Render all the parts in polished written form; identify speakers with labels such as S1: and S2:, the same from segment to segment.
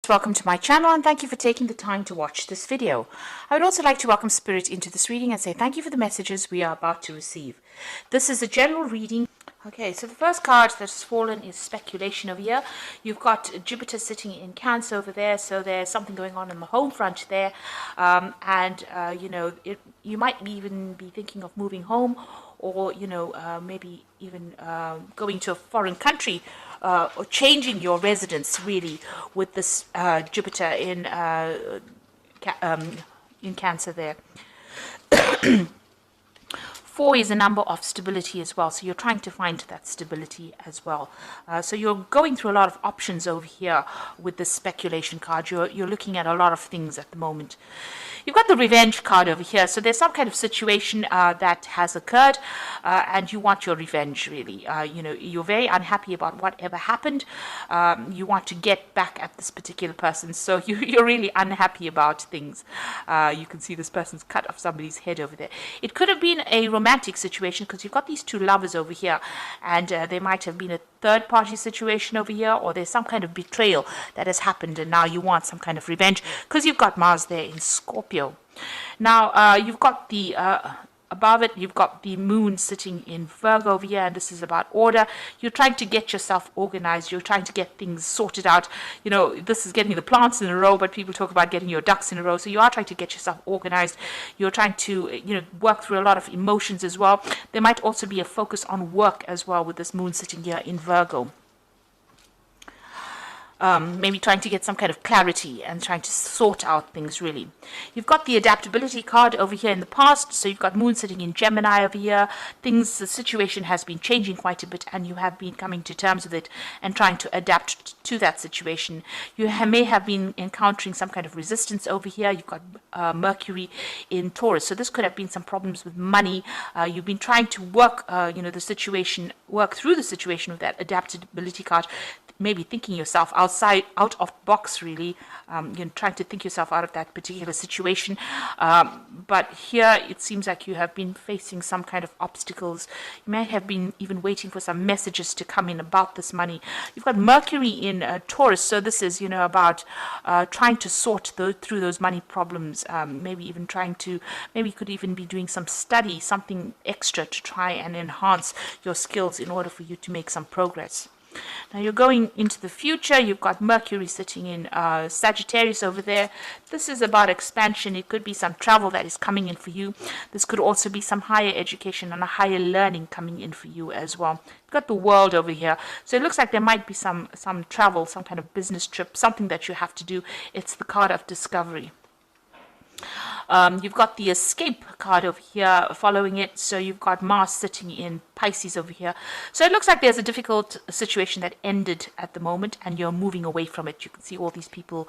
S1: Welcome to my channel and thank you for taking the time to watch this video. I would also like to welcome Spirit into this reading and say thank you for the messages we are about to receive. This is a general reading. Okay, so the first card that has fallen is speculation over here. You've got Jupiter sitting in Cancer over there, so there's something going on the home front there. You might even be thinking of moving home, or maybe even going to a foreign country, or changing your residence really with this Jupiter in Cancer there. 4 is a number of stability as well, so you're trying to find that stability as well. So you're going through a lot of options over here with this speculation card. You're looking at a lot of things at the moment. You've got the revenge card over here, so there's some kind of situation that has occurred, and you want your revenge really. You're very unhappy about whatever happened. You want to get back at this particular person, so you're really unhappy about things. You can see this person's cut off somebody's head over there. It could have been a romantic situation because you've got these two lovers over here, and there might have been a third party situation over here, or there's some kind of betrayal that has happened and now you want some kind of revenge because you've got Mars there in Scorpio. Now you've got the above it, you've got the moon sitting in Virgo over here, and this is about order. You're trying to get yourself organized. You're trying to get things sorted out. This is getting the plants in a row, but people talk about getting your ducks in a row. So you are trying to get yourself organized. You're trying to, work through a lot of emotions as well. There might also be a focus on work as well with this moon sitting here in Virgo. Maybe trying to get some kind of clarity and trying to sort out things really. You've got the adaptability card over here in the past, so you've got moon sitting in Gemini over here. The situation has been changing quite a bit and you have been coming to terms with it and trying to adapt to that situation. You may have been encountering some kind of resistance over here. You've got Mercury in Taurus, so this could have been some problems with money. You've been trying to work through the situation with that adaptability card. Maybe thinking yourself out of box really, trying to think yourself out of that particular situation. But here it seems like you have been facing some kind of obstacles. You may have been even waiting for some messages to come in about this money. You've got Mercury in Taurus, so this is about trying to sort through those money problems. Maybe you could even be doing some study, something extra to try and enhance your skills in order for you to make some progress. Now you're going into the future. You've got Mercury sitting in Sagittarius over there. This is about expansion. It could be some travel that is coming in for you. This could also be some higher education and a higher learning coming in for you as well. You've got the world over here. So it looks like there might be some travel, some kind of business trip, something that you have to do. It's the card of discovery. You've got the escape card over here following it, so you've got Mars sitting in Pisces over here. So it looks like there's a difficult situation that ended at the moment and you're moving away from it. You can see all these people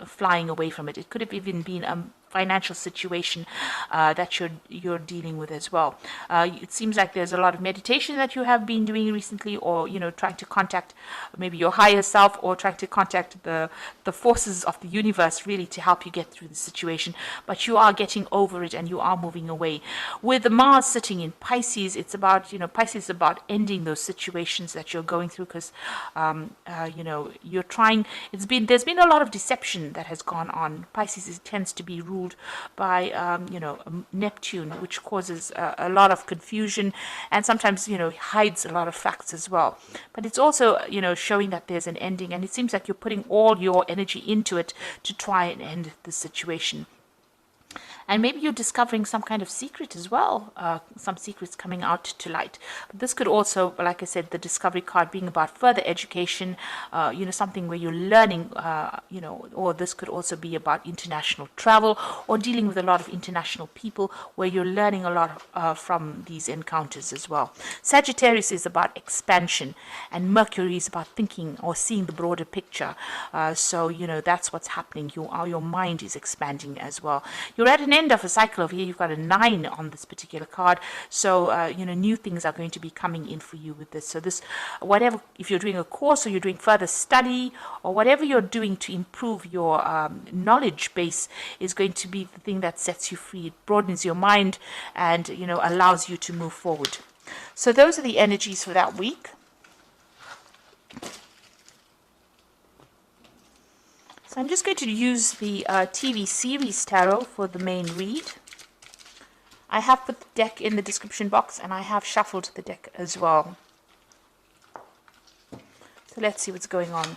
S1: flying away from it. It could have even been a financial situation that you're dealing with as well. It seems like there's a lot of meditation that you have been doing recently, or trying to contact maybe your higher self, or trying to contact the forces of the universe really to help you get through the situation. But you are getting over it and you are moving away. With the Mars sitting in Pisces, it's about Pisces is about ending those situations that you're going through, because you're trying. There's been a lot of deception that has gone on. Pisces tends to be ruled by Neptune, which causes a lot of confusion and sometimes hides a lot of facts as well. But it's also showing that there's an ending, and it seems like you're putting all your energy into it to try and end the situation. And maybe you're discovering some kind of secret as well, some secrets coming out to light. But this could also, like I said, the discovery card being about further education, something where you're learning, or this could also be about international travel or dealing with a lot of international people where you're learning a lot from these encounters as well. Sagittarius is about expansion, and Mercury is about thinking or seeing the broader picture. So that's what's happening. Your mind is expanding as well. You're at an end of a cycle over here. You've got a 9 on this particular card, so new things are going to be coming in for you with this. So this, whatever, if you're doing a course or you're doing further study or whatever you're doing to improve your knowledge base, is going to be the thing that sets you free. It broadens your mind and allows you to move forward. So those are the energies for that week. So I'm just going to use the TV series tarot for the main read. I have put the deck in the description box and I have shuffled the deck as well. So let's see what's going on.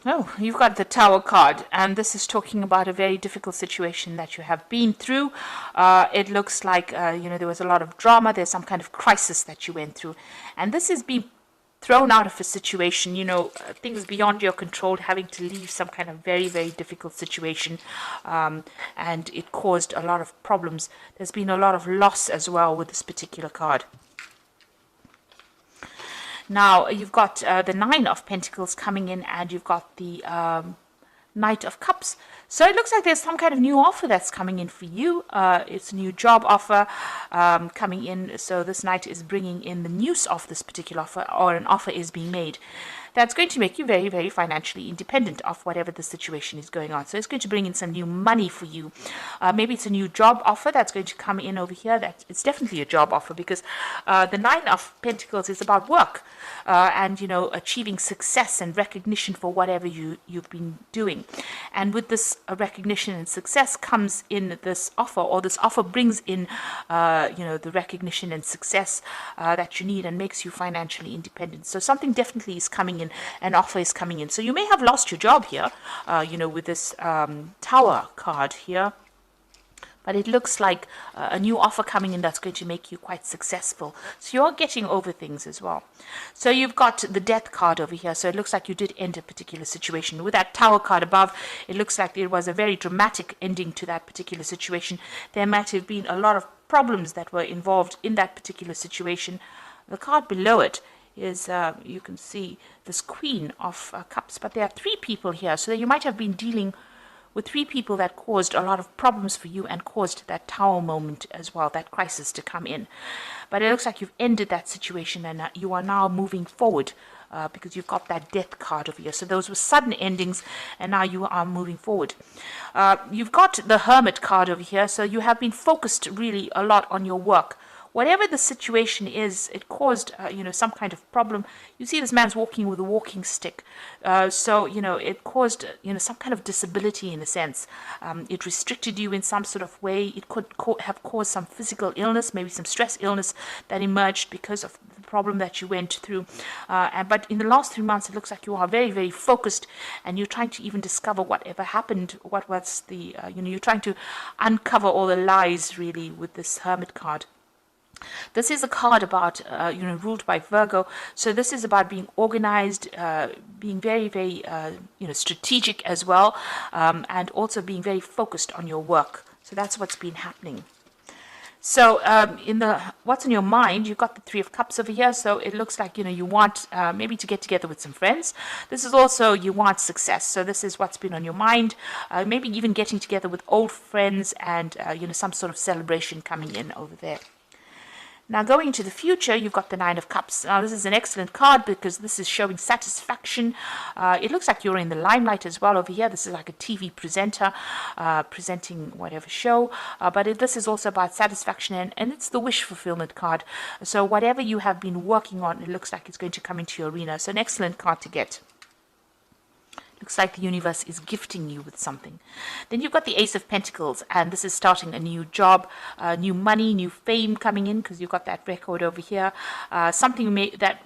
S1: Oh, you've got the Tower card, and this is talking about a very difficult situation that you have been through. It looks like, there was a lot of drama. There's some kind of crisis that you went through. And this is being thrown out of a situation, things beyond your control, having to leave some kind of very, very difficult situation. And it caused a lot of problems. There's been a lot of loss as well with this particular card. Now, you've got the Nine of Pentacles coming in, and you've got the Knight of Cups. So it looks like there's some kind of new offer that's coming in for you. It's a new job offer coming in. So this Knight is bringing in the news of this particular offer, or an offer is being made. That's going to make you very, very financially independent of whatever the situation is going on. So it's going to bring in some new money for you. Maybe it's a new job offer that's going to come in over here. It's definitely a job offer, because the Nine of Pentacles is about work and, achieving success and recognition for whatever you've been doing. And with this recognition and success comes in this offer, or this offer brings in, the recognition and success that you need and makes you financially independent. So something definitely is coming in. An offer is coming in. So you may have lost your job here, with this Tower card here. But it looks like a new offer coming in that's going to make you quite successful. So you're getting over things as well. So you've got the Death card over here. So it looks like you did end a particular situation. With that Tower card above, it looks like there was a very dramatic ending to that particular situation. There might have been a lot of problems that were involved in that particular situation. The card below it is, you can see this Queen of Cups. But there are three people here. So you might have been dealing with three people that caused a lot of problems for you and caused that Tower moment as well, that crisis to come in. But it looks like you've ended that situation, and you are now moving forward because you've got that Death card over here. So those were sudden endings, and now you are moving forward. You've got the Hermit card over here. So you have been focused really a lot on your work. Whatever the situation is, it caused, some kind of problem. You see this man's walking with a walking stick. So, it caused, some kind of disability in a sense. It restricted you in some sort of way. It could have caused some physical illness, maybe some stress illness that emerged because of the problem that you went through. But in the last 3 months, it looks like you are very, very focused, and you're trying to even discover whatever happened. What was the, you're trying to uncover all the lies, really, with this Hermit card. This is a card about, ruled by Virgo. So this is about being organized, being very, very, strategic as well, and also being very focused on your work. So that's what's been happening. So in the what's in your mind, you've got the Three of Cups over here. So it looks like, you want maybe to get together with some friends. This is also, you want success. So this is what's been on your mind. Maybe even getting together with old friends and, some sort of celebration coming in over there. Now, going into the future, you've got the Nine of Cups. Now, this is an excellent card because this is showing satisfaction. It looks like you're in the limelight as well over here. This is like a TV presenter presenting whatever show. But this is also about satisfaction, and it's the wish fulfillment card. So whatever you have been working on, it looks like it's going to come into your arena. So an excellent card to get. Looks like the universe is gifting you with something. Then you've got the Ace of Pentacles, and this is starting a new job, new money, new fame coming in, because you've got that record over here. Something that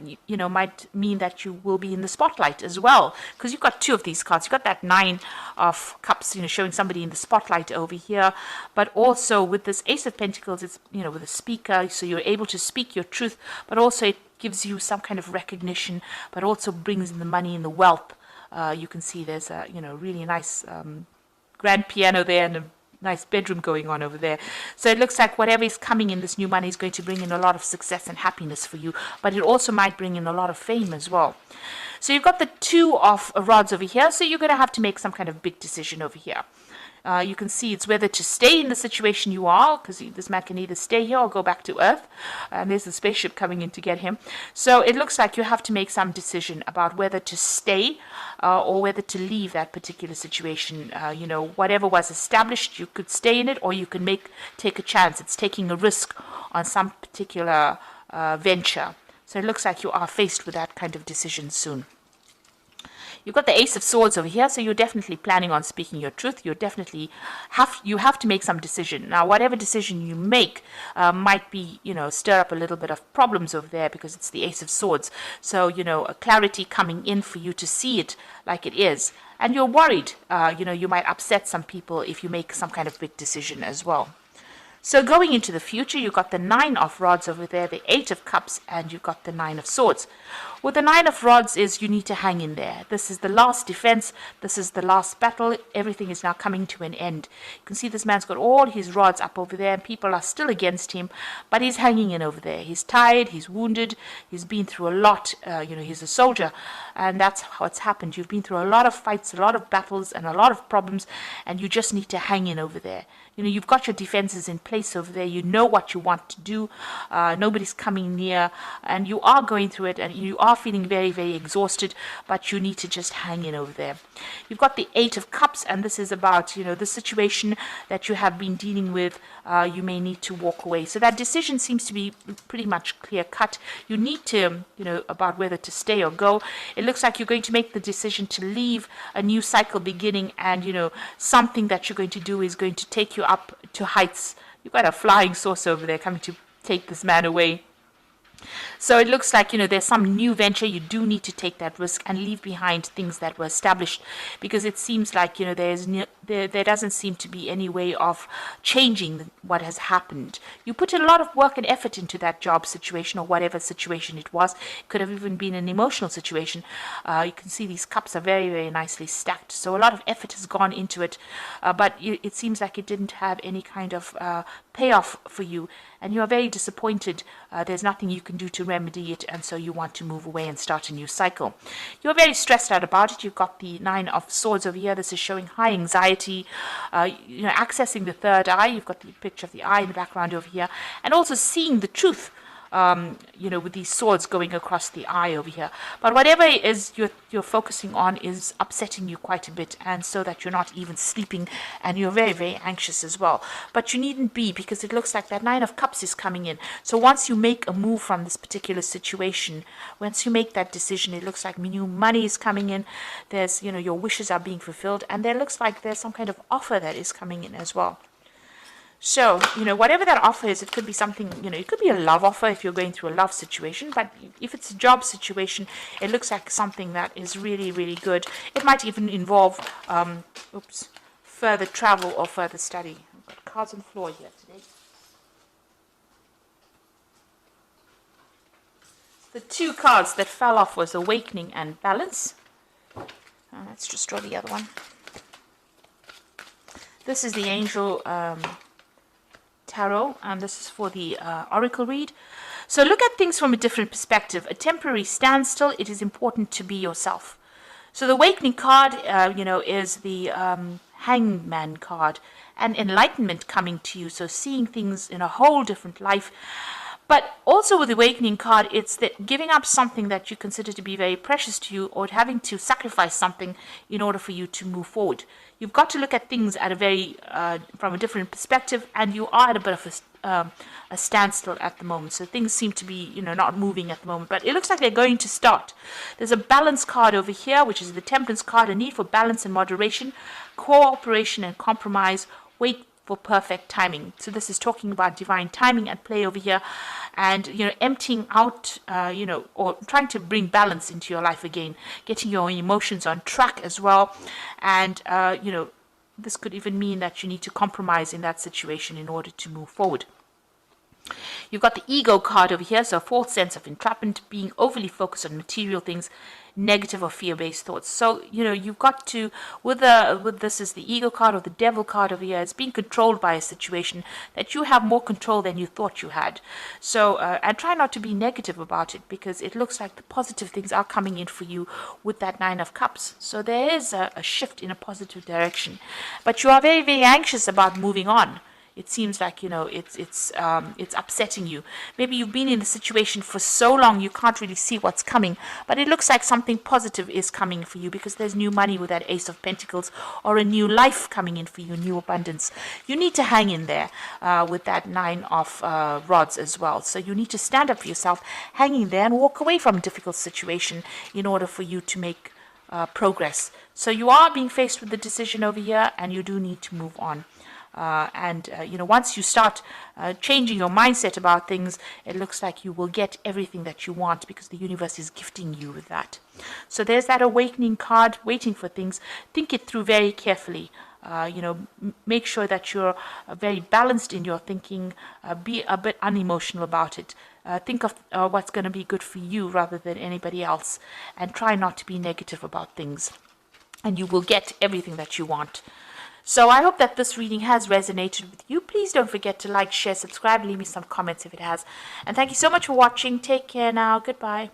S1: might mean that you will be in the spotlight as well, because you've got two of these cards. You've got that Nine of Cups, showing somebody in the spotlight over here, but also with this Ace of Pentacles, it's with a speaker, so you're able to speak your truth, but also it gives you some kind of recognition, but also brings in the money and the wealth. You can see there's a really nice grand piano there and a nice bedroom going on over there. So it looks like whatever is coming in, this new money is going to bring in a lot of success and happiness for you, but it also might bring in a lot of fame as well. So you've got the Two of Rods over here, so you're going to have to make some kind of big decision over here. You can see it's whether to stay in the situation you are, because this man can either stay here or go back to Earth. And there's a spaceship coming in to get him. So it looks like you have to make some decision about whether to stay or whether to leave that particular situation. Whatever was established, you could stay in it, or you can take a chance. It's taking a risk on some particular venture. So it looks like you are faced with that kind of decision soon. You've got the Ace of Swords over here, so you're definitely planning on speaking your truth. You definitely have to make some decision. Now, whatever decision you make might be, stir up a little bit of problems over there because it's the Ace of Swords. So, a clarity coming in for you to see it like it is. And you're worried, you might upset some people if you make some kind of big decision as well. So going into the future, you've got the 9 of Rods over there, the 8 of Cups, and you've got the 9 of Swords. With the 9 of Rods is you need to hang in there. This is the last defense. This is the last battle. Everything is now coming to an end. You can see this man's got all his rods up over there, and people are still against him, but he's hanging in over there. He's tired, he's wounded, he's been through a lot. He's a soldier, and that's how it's happened. You've been through a lot of fights, a lot of battles, and a lot of problems, and you just need to hang in over there. You've got your defenses in place over there. You know what you want to do. Nobody's coming near, and you are going through it, and you are feeling very, very exhausted, but you need to just hang in over there. You've got the 8 of Cups, and this is about, the situation that you have been dealing with. You may need to walk away. So that decision seems to be pretty much clear-cut. You need to, about whether to stay or go. It looks like you're going to make the decision to leave, a new cycle beginning, and, something that you're going to do is going to take you up to heights. You've got a flying saucer over there coming to take this man away. So it looks like, there's some new venture. You do need to take that risk and leave behind things that were established, because it seems like, there doesn't seem to be any way of changing what has happened. You put a lot of work and effort into that job situation or whatever situation it was. It could have even been an emotional situation. You can see these cups are very, very nicely stacked. So a lot of effort has gone into it, but it seems like it didn't have any kind of payoff for you, and you are very disappointed. There's nothing you can do to remedy it, and so you want to move away and start a new cycle. You're very stressed out about it. You've got the 9 of Swords over here. This is showing high anxiety, accessing the third eye. You've got the picture of the eye in the background over here, and also seeing the truth, with these swords going across the eye over here. But whatever it is you're focusing on is upsetting you quite a bit, and so that you're not even sleeping, and you're very, very anxious as well. But you needn't be, because it looks like that 9 of Cups is coming in. So once you make a move from this particular situation, once you make that decision, it looks like new money is coming in. There's, your wishes are being fulfilled, and there looks like there's some kind of offer that is coming in as well. So, whatever that offer is, it could be something, it could be a love offer if you're going through a love situation, but if it's a job situation, it looks like something that is really, really good. It might even involve, further travel or further study. I've got cards on the floor here today. The 2 cards that fell off was Awakening and Balance. Let's just draw the other one. This is the Angel Tarot, and this is for the Oracle read. So look at things from a different perspective. A temporary standstill. It is important to be yourself. So the Awakening card, is the Hangman card, and enlightenment coming to you. So seeing things in a whole different life. But also with the Awakening card, it's that giving up something that you consider to be very precious to you, or having to sacrifice something in order for you to move forward. You've got to look at things at a very from a different perspective, and you are at a bit of a standstill at the moment. So things seem to be, not moving at the moment, but it looks like they're going to start. There's a balance card over here, which is the Temperance card, a need for balance and moderation, cooperation and compromise, wait for perfect timing. So this is talking about divine timing at play over here, and emptying out, or trying to bring balance into your life again, getting your emotions on track as well, and this could even mean that you need to compromise in that situation in order to move forward. You've got the ego card over here, so a false sense of entrapment, being overly focused on material things, negative or fear-based thoughts. So you've got to with this is the ego card or the devil card over here. It's being controlled by a situation that you have more control than you thought you had. So and try not to be negative about it, because it looks like the positive things are coming in for you with that Nine of Cups. So there is a shift in a positive direction, but you are very, very anxious about moving on. It seems like it's upsetting you. Maybe you've been in the situation for so long you can't really see what's coming, but it looks like something positive is coming for you, because there's new money with that Ace of Pentacles, or a new life coming in for you, new abundance. You need to hang in there with that Nine of Rods as well. So you need to stand up for yourself, hang in there, and walk away from a difficult situation in order for you to make progress. So you are being faced with the decision over here, and you do need to move on. Once you start changing your mindset about things, it looks like you will get everything that you want, because the universe is gifting you with that. So there's that awakening card, waiting for things. Think it through very carefully. Make sure that you're very balanced in your thinking. Be a bit unemotional about it. Think of what's going to be good for you rather than anybody else, and try not to be negative about things, and you will get everything that you want. So I hope that this reading has resonated with you. Please don't forget to like, share, subscribe, leave me some comments if it has. And thank you so much for watching. Take care now. Goodbye.